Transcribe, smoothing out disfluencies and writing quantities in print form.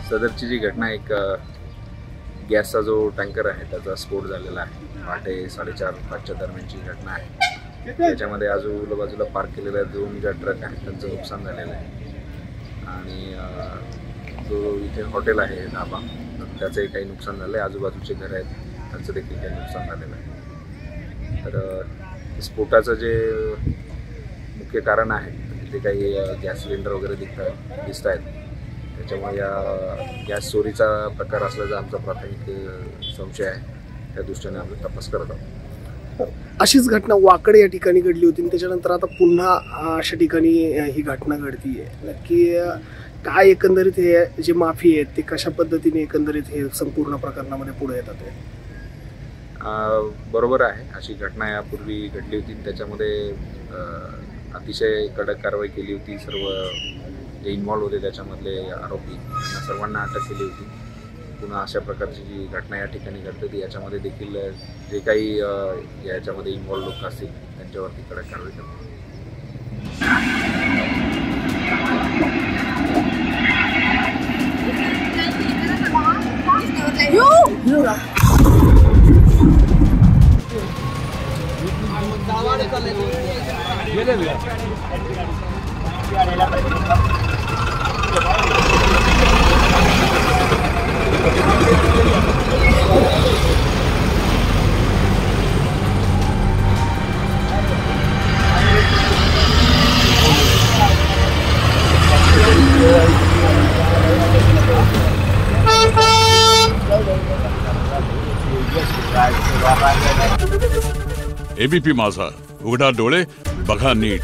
सदरची जी घटना एक गॅसचा जो टँकर आहे त्याचा स्फोट झालेला आहे। पहाटे 4:30-5च्या दरम्यानची घटना आहे। त्याच्यामध्ये आजूबाजूला पार्क केलेल्या 2 ज्या ट्रक आहेत त्यांचं नुकसान झालेलं आहे आणि जो इथे हॉटेल आहे ढाबा त्याचंही काही नुकसान झालं आहे। आजूबाजूचे घर आहेत त्यांचं देखील काही नुकसान झालेलं आहे। तर स्फोटाचं जे मुख्य कारण आहे तिथे काही गॅस सिलेंडर वगैरे दिसत आहेत। त्याच्यामुळे या गॅस चोरीचा प्रकार असल्याचा आमचा प्राथमिक संशय आहे। त्या दृष्टीने आम्ही तपास करत आहोत। अशीच घटना वाकड या ठिकाणी घडली होती, त्याच्यानंतर आता पुन्हा अशा ठिकाणी ही घटना घडतीये। नक्की काय एकंदरीत हे जे माफी आहेत ते कशा पद्धतीने एकंदरीत हे संपूर्ण प्रकरणामध्ये पुढे येतात? बरोबर आहे, अशी घटना यापूर्वी घडली होती। त्याच्यामध्ये अतिशय कडक कारवाई केली होती। सर्व जे इन्व्हॉल्व होते त्याच्यामधले आरोपी सर्वांना अटक केली होती। पुन्हा अशा प्रकारची जी घटना या ठिकाणी घडते ती याच्यामध्ये देखील जे काही याच्यामध्ये इन्व्हॉल्व लोक असतील त्यांच्यावरती कडक कारवाई करतात। एबीपी माझा, उघडा डोळे बघा नीट।